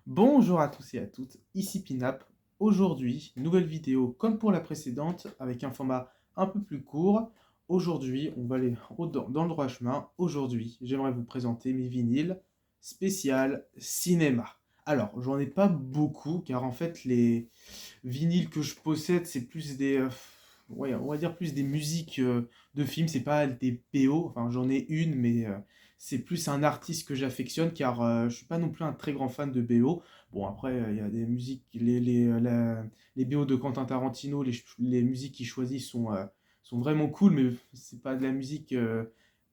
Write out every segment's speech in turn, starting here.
Bonjour à tous et à toutes, ici Pinap. Aujourd'hui, nouvelle vidéo comme pour la précédente, avec un format un peu plus court. Aujourd'hui, on va aller dans le droit chemin. Aujourd'hui, j'aimerais vous présenter mes vinyles spécial cinéma. Alors, j'en ai pas beaucoup, car en fait, les vinyles que je possède, c'est plus des... ouais, on va dire plus des musiques de films, c'est pas des BO. Enfin, j'en ai une, mais c'est plus un artiste que j'affectionne, car je suis pas non plus un très grand fan de BO. Bon, après, il y a des musiques, les BO de Quentin Tarantino, les musiques qu'il choisit sont vraiment cool, mais c'est pas de la musique.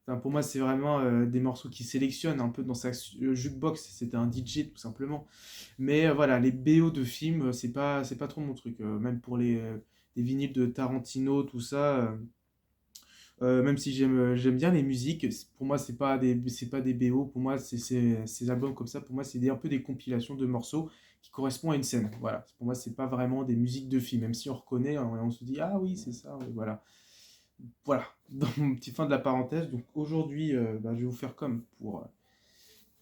Enfin, pour moi, c'est vraiment des morceaux qu'il sélectionne un peu dans sa jukebox. C'était un DJ tout simplement. Mais voilà, les BO de films, c'est pas trop mon truc. Même pour les vinyles de Tarantino, tout ça. Même si j'aime bien les musiques, pour moi c'est pas des BO. Pour moi, ces albums comme ça, pour moi c'est un peu des compilations de morceaux qui correspondent à une scène. Voilà. Pour moi, c'est pas vraiment des musiques de films, même si on reconnaît, hein, on se dit ah oui c'est ça. Ouais, voilà. Voilà. Dans mon petit fin de la parenthèse. Donc aujourd'hui, je vais vous faire comme pour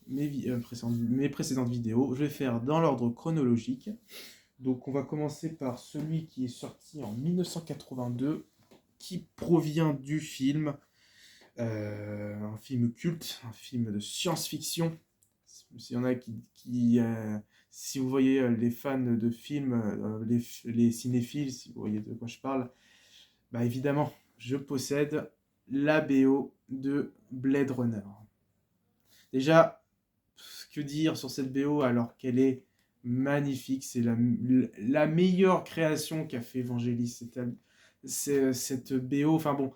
mes précédentes vidéos. Je vais faire dans l'ordre chronologique. Donc on va commencer par celui qui est sorti en 1982, qui provient du film, un film culte, un film de science-fiction. S'il y en a si vous voyez les fans de films, les cinéphiles, si vous voyez de quoi je parle, bah évidemment, je possède la BO de Blade Runner. Déjà, que dire sur cette BO alors qu'elle est magnifique. C'est la meilleure création qu'a fait Vangelis. Cette BO, enfin bon,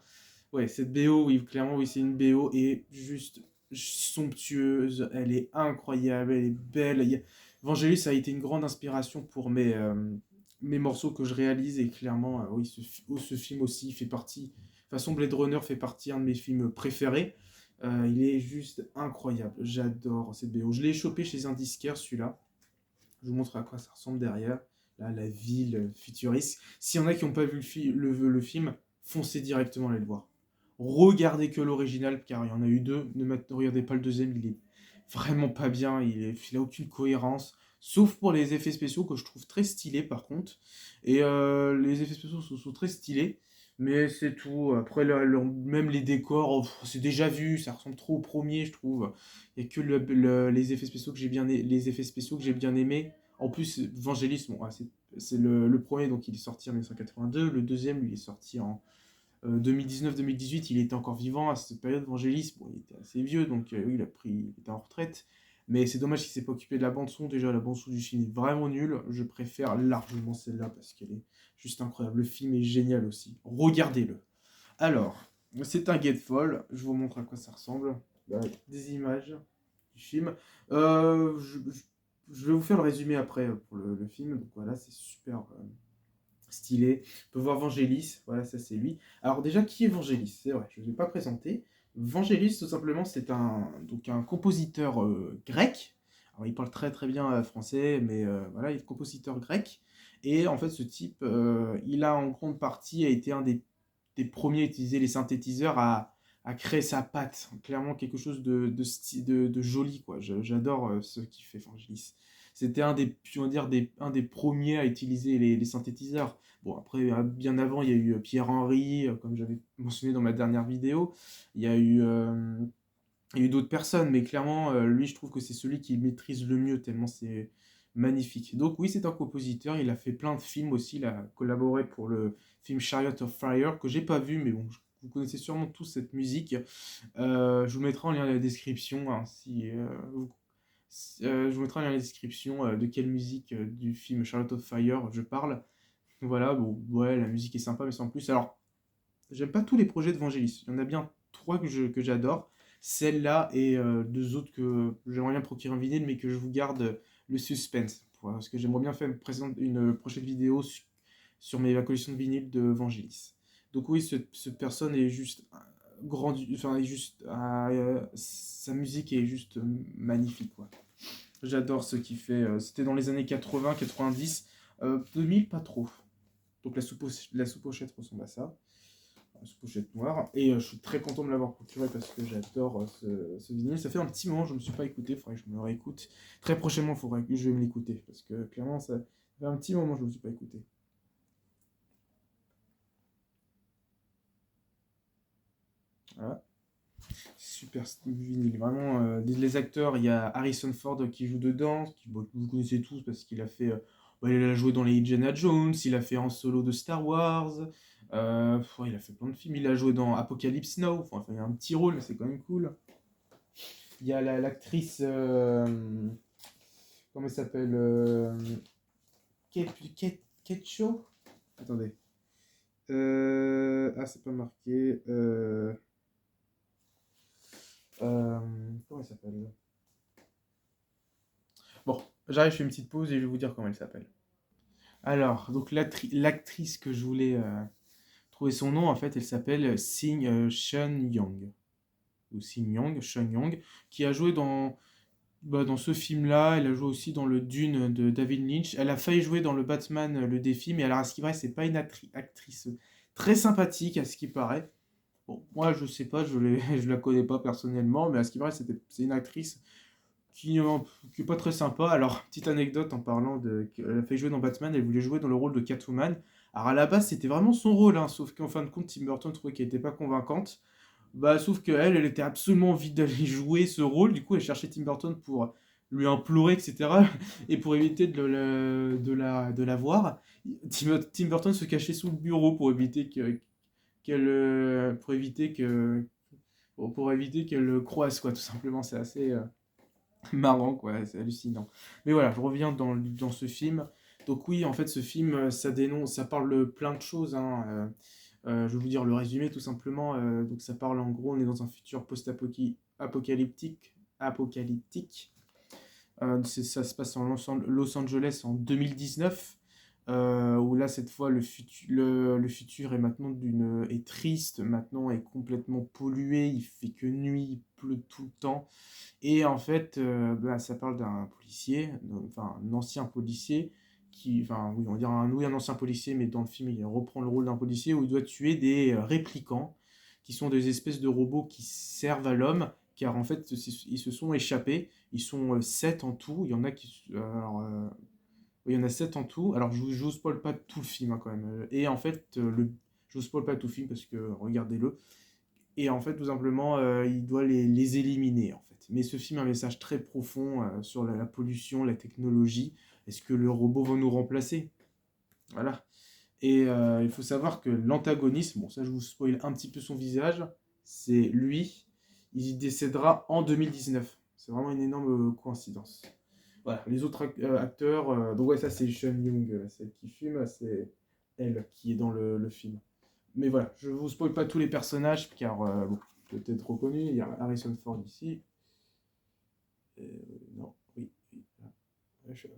ouais, cette BO, oui, clairement, oui, c'est une BO et juste somptueuse. Elle est incroyable, elle est belle. Vangelis a été une grande inspiration pour mes morceaux que je réalise et clairement, oui, ce film aussi fait partie. De toute façon, Blade Runner fait partie d'un de mes films préférés. Il est juste incroyable. J'adore cette BO. Je l'ai chopé chez un disquaire, celui-là. Je vous montre à quoi ça ressemble derrière. Là, la ville futuriste. S'il y en a qui n'ont pas vu le film, foncez directement aller le voir. Regardez que l'original, car il y en a eu deux. Ne regardez pas le deuxième, il est vraiment pas bien. Il a aucune cohérence. Sauf pour les effets spéciaux que je trouve très stylés par contre. Et les effets spéciaux sont très stylés. Mais c'est tout. Après, même les décors, c'est déjà vu. Ça ressemble trop au premier, je trouve. Il n'y a que les effets spéciaux que les effets spéciaux que j'ai bien aimés. En plus, Vangelis, bon, c'est le premier, donc il est sorti en 1982. Le deuxième, lui, est sorti en 2019-2018. Il était encore vivant à cette période. Vangelis, bon, il était assez vieux, donc oui, il était en retraite. Mais c'est dommage qu'il ne s'est pas occupé de la bande-son. Déjà, la bande-son du film est vraiment nulle. Je préfère largement celle-là parce qu'elle est juste incroyable. Le film est génial aussi. Regardez-le. Alors, c'est un Gatefold. Je vous montre à quoi ça ressemble. Des images du film. Je vais vous faire le résumé après pour le film. Donc voilà, c'est super stylé. On peut voir Vangelis. Voilà, ça c'est lui. Alors déjà, qui est Vangelis? C'est vrai, je ne l'ai pas présenté. Vangelis, tout simplement, c'est donc un compositeur grec. Alors, il parle très très bien français, mais voilà, il est compositeur grec. Et en fait, ce type, il a en grande partie été un des premiers à utiliser les synthétiseurs à créer sa patte. Clairement quelque chose de joli, quoi. J'adore ce qu'il fait, Vangelis. C'était on va dire, un des premiers à utiliser les synthétiseurs. Bon, après, bien avant, il y a eu Pierre-Henry, comme j'avais mentionné dans ma dernière vidéo. Il y a eu, euh, il y a eu d'autres personnes, mais clairement, lui, je trouve que c'est celui qui maîtrise le mieux, tellement c'est magnifique. Donc oui, c'est un compositeur, il a fait plein de films aussi, il a collaboré pour le film Chariot of Fire, que j'ai pas vu, mais bon, vous connaissez sûrement tous cette musique. Je vous mettrai en lien dans la description, hein, je vous mettrai en lien dans la description de quelle musique du film Chariot of Fire je parle. Voilà, bon, ouais, la musique est sympa, mais sans plus. Alors, j'aime pas tous les projets de Vangelis. Il y en a bien trois que j'adore. Celle-là et deux autres que j'aimerais bien procurer un vinyle, mais que je vous garde le suspense. Parce que j'aimerais bien faire une prochaine vidéo sur ma collection de vinyles de Vangelis. Donc oui, cette personne est juste enfin, sa musique est juste magnifique, quoi. J'adore ce qu'il fait. C'était dans les années 80, 90, 2000, pas trop. Donc la sous-pochette ressemble à ça. ce pochette noire. Et je suis très content de l'avoir procuré parce que j'adore ce vinyle. Ça fait un petit moment que je ne me suis pas écouté, il faudrait que je me réécoute. Très prochainement, il faudrait que je vais me l'écouter parce que clairement, ça fait un petit moment que je ne me suis pas écouté. Voilà. Super vinyle, vraiment. Les acteurs, il y a Harrison Ford qui joue dedans, bon, vous connaissez tous parce qu'il a fait. Bah, il a joué dans les Indiana Jones, il a fait un solo de Star Wars, ouais, il a fait plein de films, il a joué dans Apocalypse Now, enfin, il a un petit rôle, mais c'est quand même cool. Il y a l'actrice. Comment elle s'appelle Kate, Kate Shaw. Attendez. Ah, c'est pas marqué. Euh, Comment elle s'appelle Bon, j'arrive, je fais une petite pause et je vais vous dire comment elle s'appelle. Alors, donc l'actrice que je voulais trouver son nom, en fait, elle s'appelle Sean Young. Ou Sean Young, Sean Young, qui a joué dans ce film-là. Elle a joué aussi dans le Dune de David Lynch. Elle a failli jouer dans le Batman, le défi, mais alors, à ce qui paraît, c'est pas une actrice très sympathique, à ce qui paraît. Bon, moi, je sais pas, je la connais pas personnellement, mais à ce qui paraît, c'est une actrice qui, euh, qui est pas très sympa. Alors, petite anecdote en parlant de. Elle a fait jouer dans Batman, elle voulait jouer dans le rôle de Catwoman. Alors, à la base, c'était vraiment son rôle, hein, sauf qu'en fin de compte, Tim Burton trouvait qu'elle était pas convaincante. Bah, sauf qu'elle, elle était absolument envie d'aller jouer ce rôle. Du coup, elle cherchait Tim Burton pour lui implorer, etc. Et pour éviter de la voir, Tim Burton se cachait sous le bureau pour éviter qu'elle. Pour éviter pour éviter qu'elle le croise, quoi, tout simplement. C'est assez. Marrant, quoi, c'est hallucinant. Mais voilà, je reviens dans ce film. Donc oui, en fait, ce film, ça dénonce, ça parle de plein de choses, hein. Je vais vous dire le résumé, tout simplement. Donc ça parle, en gros, on est dans un futur apocalyptique. Ça se passe en Los Angeles en 2019, où là, cette fois, le futur est maintenant est triste, maintenant est complètement pollué, il fait que nuit, il pleut tout le temps. Et en fait, bah, ça parle d'un policier, enfin un ancien policier, enfin oui, on va dire oui, un ancien policier, mais dans le film, il reprend le rôle d'un policier où il doit tuer des réplicants, qui sont des espèces de robots qui servent à l'homme, car en fait, ils se sont échappés. Ils sont 7 en tout. Il y en a oui, il y en a 7 en tout. Alors, je vous spoil pas tout le film, hein, quand même. Et en fait, je vous spoil pas tout le film parce que regardez-le. Et en fait, tout simplement, il doit les éliminer, en fait. Mais ce film a un message très profond sur la pollution, la technologie. Est-ce que le robot va nous remplacer? Voilà. Et il faut savoir que l'antagoniste, bon, ça je vous spoil un petit peu son visage, c'est lui. Il décédera en 2019. C'est vraiment une énorme coïncidence. Voilà, les autres acteurs, donc ouais, ça c'est Sean Young, celle qui fume, c'est elle qui est dans le film. Mais voilà, je vous spoil pas tous les personnages, car bon, peut-être reconnu, il y a Harrison Ford ici. Non, oui, oui,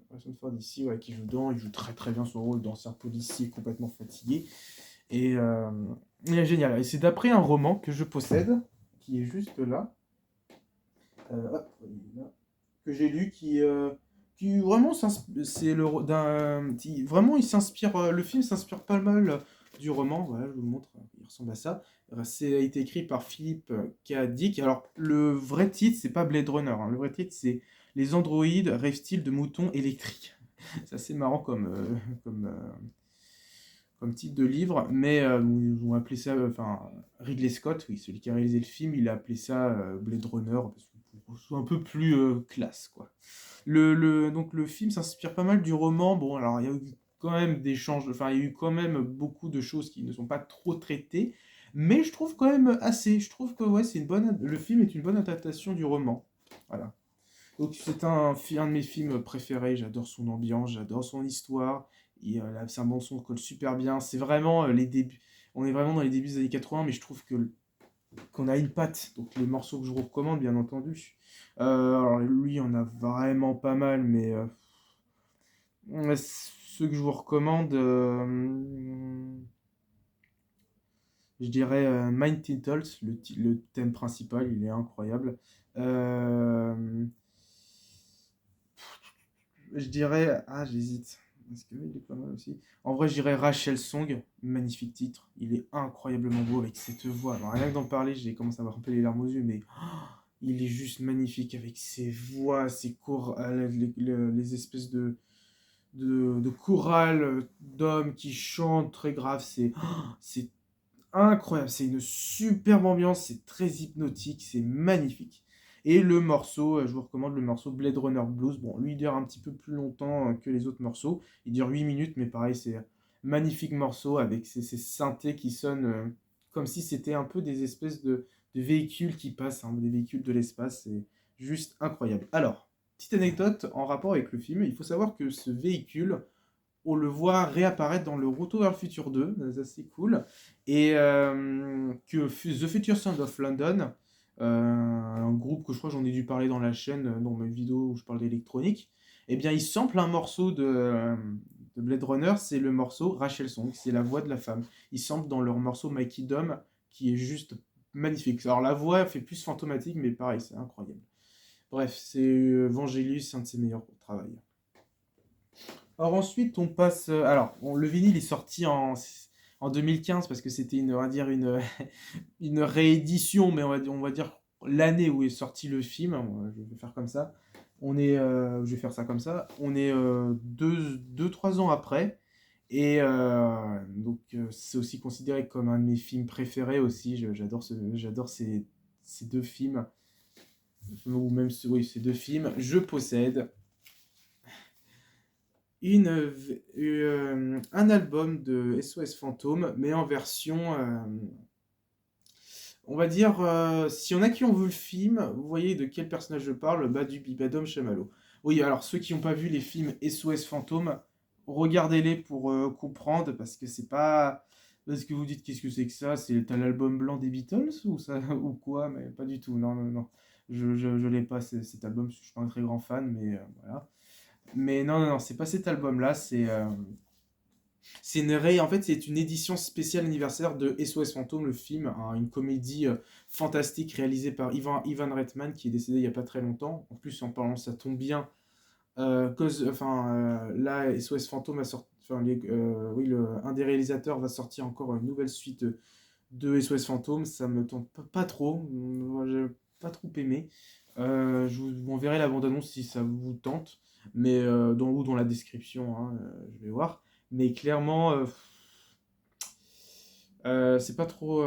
Harrison Ford ici, ouais, qui joue dedans, il joue très très bien son rôle d'ancien policier complètement fatigué. Et il est génial. Et c'est d'après un roman que je possède, qui est juste là, hop, il est là, que j'ai lu, qui vraiment c'est vraiment il s'inspire, le film s'inspire pas mal du roman. Voilà, je vous le montre, il ressemble à ça. C'est a été écrit par Philippe K. Dick. Alors le vrai titre c'est pas Blade Runner, hein. Le vrai titre c'est Les androïdes rêvent-ils de moutons électriques. C'est assez marrant comme, comme titre de livre, mais ils ont appelé ça, enfin Ridley Scott, oui, celui qui a réalisé le film, il a appelé ça Blade Runner parce que c'est un peu plus classe, quoi. Donc le film s'inspire pas mal du roman. Bon, alors il y a eu quand même des changes, enfin il y a eu quand même beaucoup de choses qui ne sont pas trop traitées, mais je trouve quand même assez. Je trouve que ouais, le film est une bonne adaptation du roman. Voilà. Donc c'est un de mes films préférés. J'adore son ambiance, j'adore son histoire. Et sa bande son colle super bien. C'est vraiment les débuts. On est vraiment dans les débuts des années 80, mais je trouve qu'on a une patte. Donc les morceaux que je vous recommande, bien entendu. Alors lui, il y en a vraiment pas mal, mais ceux que je vous recommande, je dirais Mind Titles, le thème principal, il est incroyable. Euh, je dirais, j'hésite. Parce que il est pas mal aussi. En vrai, je dirais Rachel Song, magnifique titre. Il est incroyablement beau avec cette voix. Alors, rien que d'en parler, j'ai commencé à avoir un peu les larmes aux yeux, mais il est juste magnifique avec ses voix, ses chorales, les espèces de chorales d'hommes qui chantent très grave. C'est incroyable, c'est une superbe ambiance, c'est très hypnotique, c'est magnifique. Et le morceau, je vous recommande le morceau Blade Runner Blues. Bon, lui, il dure un petit peu plus longtemps que les autres morceaux. Il dure 8 minutes, mais pareil, c'est un magnifique morceau avec ces synthés qui sonnent comme si c'était un peu des espèces de véhicules qui passent, hein, des véhicules de l'espace. C'est juste incroyable. Alors, petite anecdote en rapport avec le film, il faut savoir que ce véhicule, on le voit réapparaître dans le Retour vers le futur 2, ça c'est cool, et que The Future Sound of London, un groupe que je crois que j'en ai dû parler dans la chaîne, dans mes vidéos où je parle d'électronique, eh bien ils samplent un morceau de Blade Runner, c'est le morceau Rachel Song, c'est la voix de la femme. Ils samplent dans leur morceau Mikey Dome, qui est juste magnifique. Alors la voix fait plus fantomatique, mais pareil, c'est incroyable. Bref, c'est Vangelis, un de ses meilleurs travaux. Alors ensuite, on passe. Le vinyle est sorti en 2015 parce que c'était on va dire une réédition, mais on va dire l'année où est sorti le film. Je vais faire comme ça. Je vais faire ça comme ça. On est 3 ans après. Et c'est aussi considéré comme un de mes films préférés aussi. J'adore ces deux films. Ou même, oui, ces deux films. Je possède un album de SOS Fantôme, mais en version, on va dire, si y en a qui ont vu le film, vous voyez de quel personnage je parle, bah, du Bibadom Chamallow. Oui, alors ceux qui n'ont pas vu les films SOS Fantôme, regardez-les pour comprendre, parce que c'est pas... Parce que vous dites qu'est-ce que c'est que ça? T'as l'album blanc des Beatles ou ça ou quoi? Mais pas du tout, non, non, non. Je l'ai pas cet album, parce que je suis pas un très grand fan, mais voilà. Mais non, non, non, c'est pas cet album-là, en fait, c'est une édition spéciale anniversaire de SOS Fantôme, le film, hein, une comédie fantastique réalisée par Ivan Reitman, qui est décédé il y a pas très longtemps. En plus, en parlant, ça tombe bien, là, SOS Fantôme a sorti, oui, un des réalisateurs va sortir encore une nouvelle suite de SOS Fantôme. Ça me tente pas trop, moi, j'ai pas trop aimé. Je vous enverrai la bande-annonce si ça vous tente, mais ou dans la description, hein, je vais voir. Mais clairement, c'est pas trop,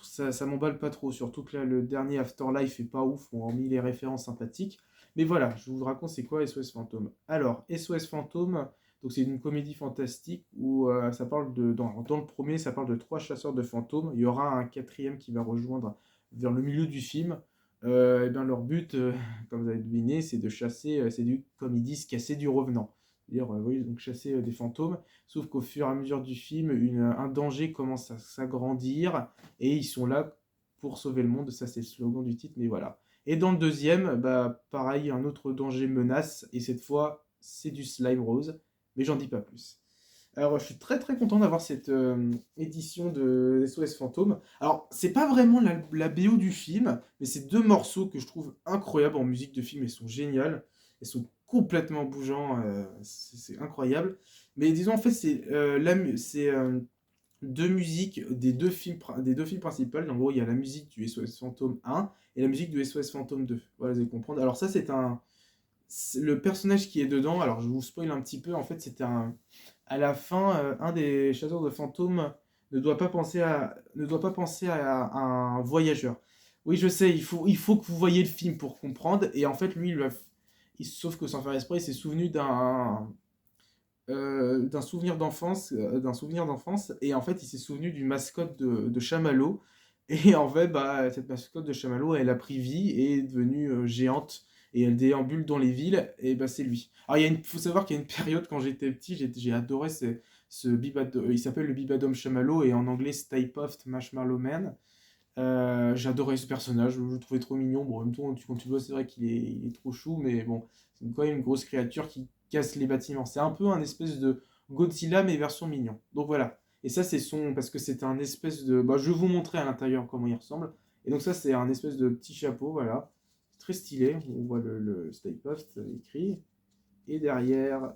ça m'emballe pas trop. Surtout que là, le dernier Afterlife est pas ouf. On a mis les références sympathiques. Mais voilà, je vous raconte c'est quoi SOS Fantôme. Alors, SOS Fantôme, donc c'est une comédie fantastique où ça parle dans le premier, ça parle de 3 chasseurs de fantômes. Il y aura un quatrième qui va rejoindre vers le milieu du film. Et bien leur but, comme vous avez deviné, c'est de chasser, comme ils disent, casser du revenant. C'est-à-dire, oui, donc chasser des fantômes. Sauf qu'au fur et à mesure du film, un danger commence à s'agrandir et ils sont là pour sauver le monde. Ça, c'est le slogan du titre, mais voilà. Et dans le deuxième, bah, pareil, un autre danger menace et cette fois, c'est du slime rose, mais j'en dis pas plus. Alors, je suis très très content d'avoir cette édition de SOS Fantôme. Alors, c'est pas vraiment la BO du film, mais c'est 2 morceaux que je trouve incroyables en musique de film. Elles sont géniales, elles sont complètement bougeants, c'est incroyable. Mais disons, en fait, c'est 2 musiques des deux films principaux. En gros, il y a la musique du SOS Fantôme 1 et la musique du SOS Fantôme 2. Voilà, vous allez comprendre. Alors, ça, le personnage qui est dedans. Alors, je vous spoil un petit peu. En fait, à la fin, un des chasseurs de fantômes ne doit pas penser à un voyageur. Oui, je sais, il faut que vous voyez le film pour comprendre. Et en fait, lui, sauf que sans faire esprit, il s'est souvenu d'un souvenir d'enfance. Et en fait, il s'est souvenu d'une mascotte de chamallow. Et en fait, bah, cette mascotte de chamallow, elle a pris vie et est devenue géante. Et elle déambule dans les villes. Et bah, c'est lui. Alors, faut savoir qu'il y a une période, quand j'étais petit, j'ai adoré il s'appelle le Bibadom Chamallow. Et en anglais, Stay Puft Marshmallow Man. J'adorais ce personnage, je le trouvais trop mignon. Bon, en même temps, quand tu le vois, c'est vrai qu'il est trop chou, mais bon, c'est quand même une grosse créature qui casse les bâtiments. C'est un peu un espèce de Godzilla, mais version mignon. Donc voilà. Et ça, parce que c'est un espèce de. Bah, je vais vous montrer à l'intérieur comment il ressemble. Et donc, ça, c'est un espèce de petit chapeau, voilà. Très stylé. On voit le Stay Puft écrit. Et derrière,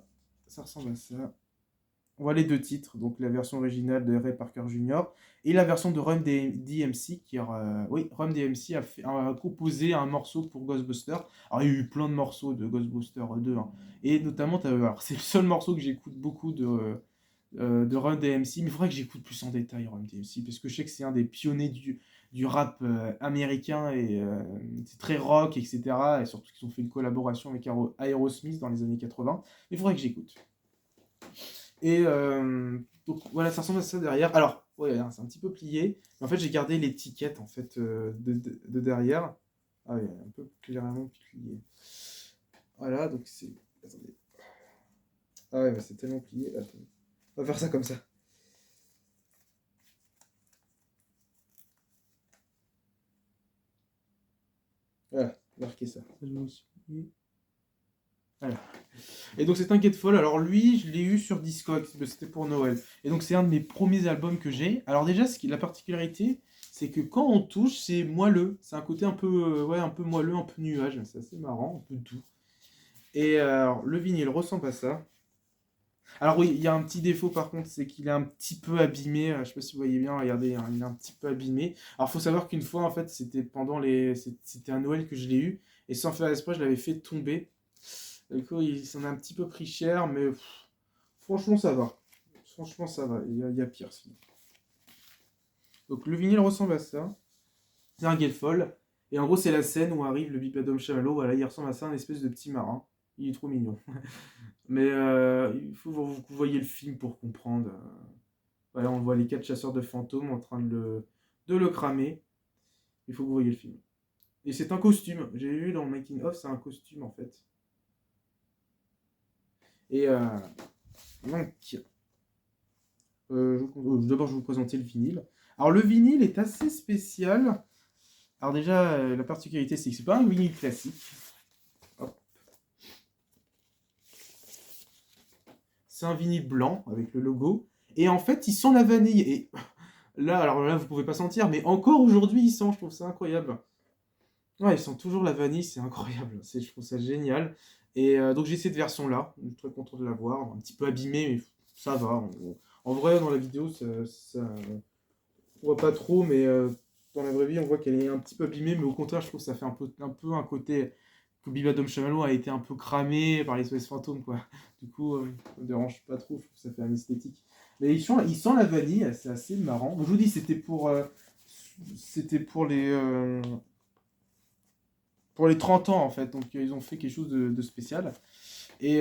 ça ressemble à ça. On voit les deux titres, donc la version originale de Ray Parker Jr. et la version de DMC, Run DMC a composé un morceau pour Ghostbusters. Alors il y a eu plein de morceaux de Ghostbusters 2, hein. Et notamment, alors, c'est le seul morceau que j'écoute beaucoup de Run DMC, mais il faudrait que j'écoute plus en détail Run DMC, parce que je sais que c'est un des pionniers du rap américain, et c'est très rock, etc. Et surtout qu'ils ont fait une collaboration avec Aerosmith dans les années 80. Mais il faudrait que j'écoute. Et donc voilà, ça ressemble à ça derrière. Alors, ouais, hein, c'est un petit peu plié. Mais en fait, j'ai gardé l'étiquette en fait de derrière. Ah oui, un peu clairement plié. Voilà, donc c'est. Attendez. Ah ouais, bah, c'est tellement plié. Attendez. On va faire ça comme ça. Voilà, marquez ça. Ça, je vais aussi plier. Voilà. Et donc c'est un Getfall. Alors lui, je l'ai eu sur Discogs, c'était pour Noël. Et donc c'est un de mes premiers albums que j'ai. Alors déjà, la particularité, c'est que quand on touche, c'est moelleux. C'est un côté un peu, ouais, un peu moelleux, un peu nuage. C'est assez marrant, un peu doux. Et alors, le vinyle ressemble à ça. Alors oui, il y a un petit défaut par contre, c'est qu'il est un petit peu abîmé. Je sais pas si vous voyez bien, regardez, hein, il est un petit peu abîmé. Alors faut savoir qu'une fois, en fait, c'était un Noël que je l'ai eu. Et sans faire exprès, je l'avais fait tomber. Du coup, il s'en a un petit peu pris cher, mais franchement, ça va. Franchement, ça va. Il y a pire sinon. Donc, le vinyle ressemble à ça. C'est un Getfall. Et en gros, c'est la scène où arrive le Bipedum Chamallow. Voilà, il ressemble à ça, un espèce de petit marin. Il est trop mignon. Mais il faut que vous voyez le film pour comprendre. Voilà, on voit les 4 chasseurs de fantômes en train de le cramer. Il faut que vous voyez le film. Et c'est un costume. J'ai vu dans le making of, c'est un costume en fait. Et donc, d'abord, je vais vous présenter le vinyle. Alors, le vinyle est assez spécial. Alors, déjà, la particularité, c'est que c'est pas un vinyle classique. Hop. C'est un vinyle blanc avec le logo. Et en fait, il sent la vanille. Et là, alors là, vous pouvez pas sentir, mais encore aujourd'hui, il sent. Je trouve ça incroyable. Ouais, il sent toujours la vanille, c'est incroyable. Je trouve ça génial. Et donc, j'ai cette version-là. Je suis très content de l'avoir. Un petit peu abîmée, mais ça va. En vrai, dans la vidéo, on voit pas trop, mais dans la vraie vie, on voit qu'elle est un petit peu abîmée, mais au contraire, je trouve que ça fait un peu un côté que Bibadom Chamallow a été un peu cramé par les SOS fantômes, quoi. Du coup, ça me dérange pas trop, je trouve que ça fait un esthétique. Mais il sent la vanille, c'est assez marrant. Je vous dis, c'était pour les 30 ans, en fait, donc ils ont fait quelque chose de spécial. Et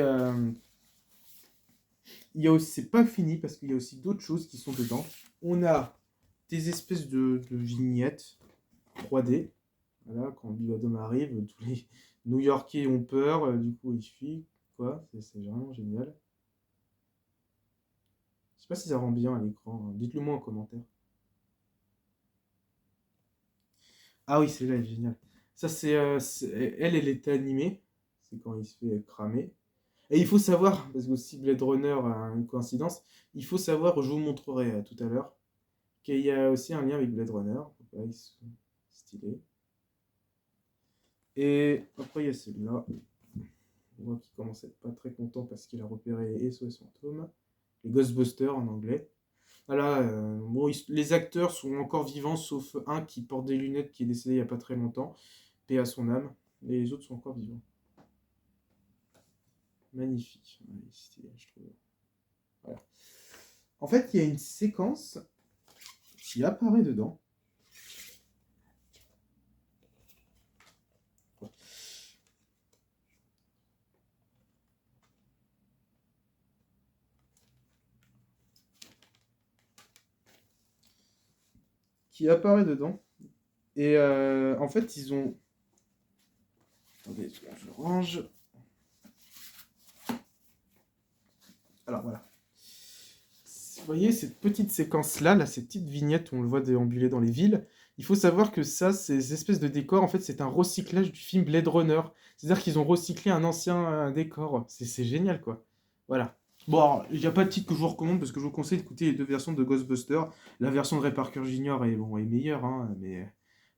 il y a aussi, c'est pas fini, parce qu'il y a aussi d'autres choses qui sont dedans. On a des espèces de vignettes 3D. Voilà, quand Bibadom arrive, tous les New-Yorkais ont peur, du coup ils fuient. Quoi, c'est vraiment génial. Je sais pas si ça rend bien à l'écran, hein. Dites-le moi en commentaire. Ah oui, c'est là, elle est géniale. Ça, elle est animée. C'est quand il se fait cramer. Et il faut savoir, parce que aussi Blade Runner a une coïncidence, il faut savoir, je vous montrerai tout à l'heure, qu'il y a aussi un lien avec Blade Runner. Donc là, ils sont stylés. Et après, il y a celui-là. On voit qu'il commence à être pas très content parce qu'il a repéré les SOS fantômes, les Ghostbusters en anglais. Voilà, bon, les acteurs sont encore vivants, sauf un qui porte des lunettes, qui est décédé il n'y a pas très longtemps, paix à son âme. Et les autres sont encore vivants. Magnifique, ouais, je trouve. Voilà. En fait, il y a une séquence qui apparaît dedans. Et en fait, ils ont. Attendez, je range. Alors voilà. Vous voyez cette petite séquence-là, là, ces petites vignettes où on le voit déambuler dans les villes, il faut savoir que ça, ces espèces de décors, en fait, c'est un recyclage du film Blade Runner. C'est-à-dire qu'ils ont recyclé un ancien décor. C'est génial, quoi. Voilà. Bon, alors, il n'y a pas de titre que je vous recommande parce que je vous conseille d'écouter les deux versions de Ghostbusters. La version de Ray Parker Jr. est meilleure, hein, mais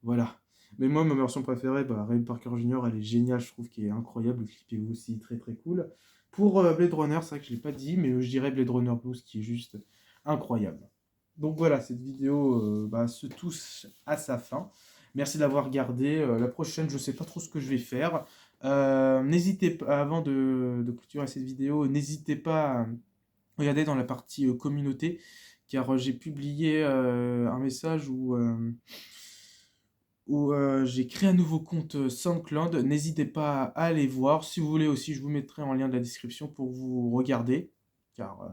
voilà. Mais moi, ma version préférée, bah, Ray Parker Jr., elle est géniale, je trouve qu'elle est incroyable. Le clip est aussi très très cool. Pour Blade Runner, c'est vrai que je ne l'ai pas dit, mais je dirais Blade Runner Blues qui est juste incroyable. Donc voilà, cette vidéo bah, se touche à sa fin. Merci d'avoir regardé. La prochaine, je ne sais pas trop ce que je vais faire. N'hésitez pas, avant de clôturer cette vidéo, n'hésitez pas à regarder dans la partie communauté, car j'ai publié un message où j'ai créé un nouveau compte SoundCloud. N'hésitez pas à aller voir. Si vous voulez aussi, je vous mettrai en lien de la description pour vous regarder, car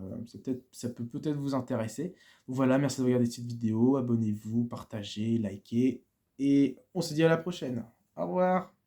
ça peut peut-être vous intéresser. Voilà, merci de regarder cette vidéo. Abonnez-vous, partagez, likez, et on se dit à la prochaine. Au revoir.